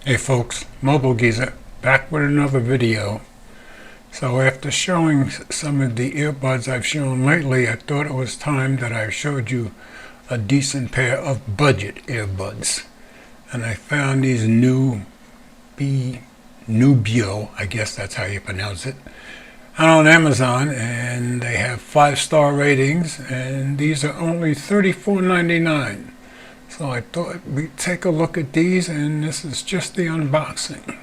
Hey folks, Mobile Geezer back with another video. So after showing some of the earbuds I've shown lately, I thought it was time that I showed you a decent pair of budget earbuds. And I found these NUBBYO, I guess that's how you pronounce it, on Amazon, and they have 5-star ratings, and these are only $34.99. So I thought we'd take a look at these, and this is just the unboxing.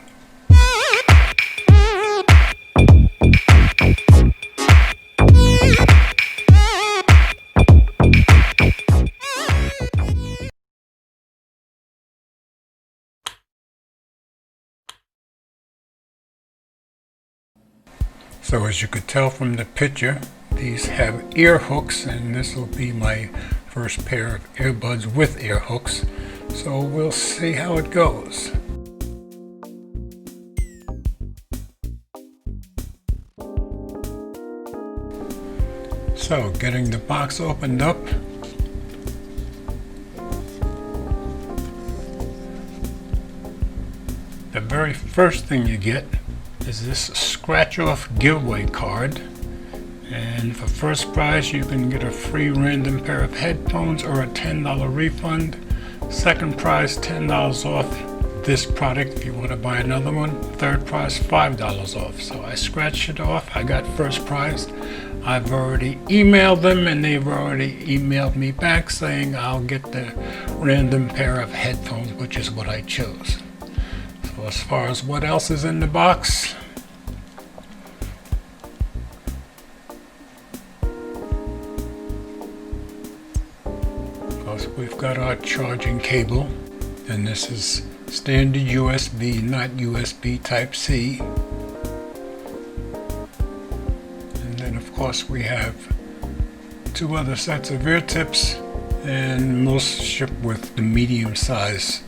So as you could tell from the picture, these have ear hooks, and this will be my first pair of earbuds with ear hooks. So we'll see how it goes. So getting the box opened up. The very first thing you get is this scratch-off giveaway card, and for first prize you can get a free random pair of headphones or a $10 refund. Second prize, $10 off this product if you want to buy another one. Third prize, $5 off. So I scratched it off. I got first prize. I've already emailed them, and they've already emailed me back saying I'll get the random pair of headphones, which is what I chose. So as far as what else is in the box, we've got our charging cable, and this is standard USB, not USB Type-C. And then of course we have 2 other sets of ear tips, and most ship with the medium size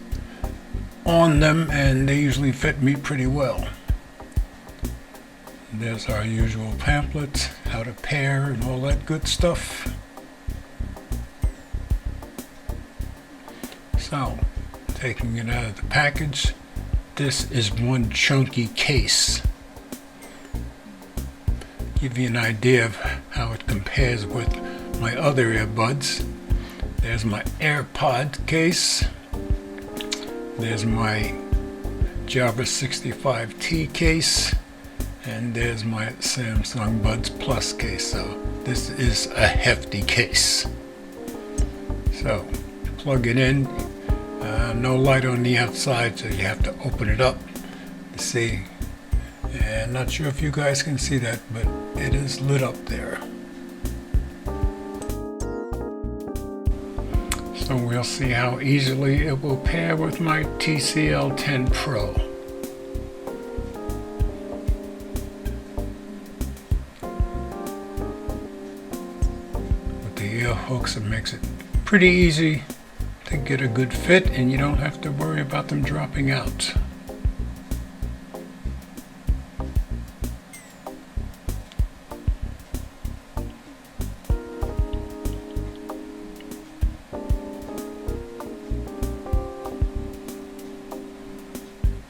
on them, and they usually fit me pretty well. And there's our usual pamphlet, how to pair and all that good stuff. So, taking it out of the package, this is one chunky case. Give you an idea of how it compares with my other earbuds. There's my AirPod case. There's my Jabra 65T case. And there's my Samsung Buds Plus case. So this is a hefty case. So plug it in. No light on the outside, so you have to open it up to see. And not sure if you guys can see that, but it is lit up there. So we'll see how easily it will pair with my TCL 10 Pro. With the ear hooks, it makes it pretty easy to get a good fit, and you don't have to worry about them dropping out.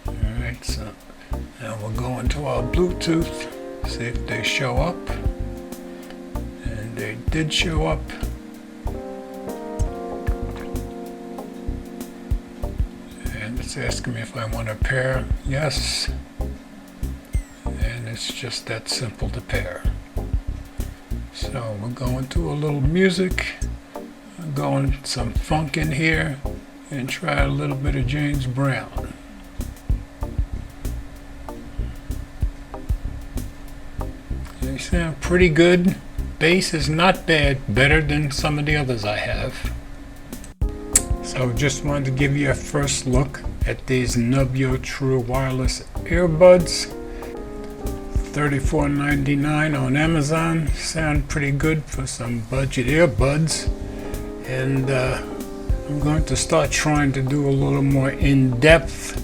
Alright, so now we'll go into our Bluetooth, see if they show up. And they did show up. It's asking me if I want to pair. Yes, and it's just that simple to pair. So we're going to a little music, going some funk in here, and try a little bit of James Brown. They sound pretty good. Bass is not bad, better than some of the others I have. So just wanted to give you a first look at these NUBBYO True Wireless Earbuds. $34.99 on Amazon. Sound pretty good for some budget earbuds. And I'm going to start trying to do a little more in-depth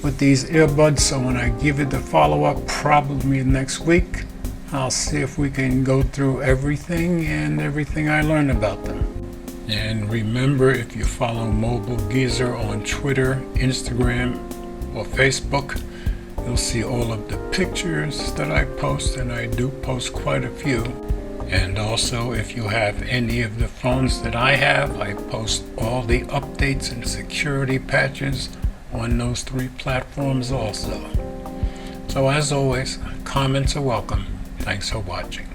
with these earbuds. So when I give it the follow-up, probably next week, I'll see if we can go through everything and everything I learned about them. And remember, if you follow Mobile Geezer on Twitter, Instagram, or Facebook. You'll see all of the pictures that I post, and I do post quite a few. And also, if you have any of the phones that I have, I post all the updates and security patches on those 3 platforms also. So as always, comments are welcome. Thanks for watching.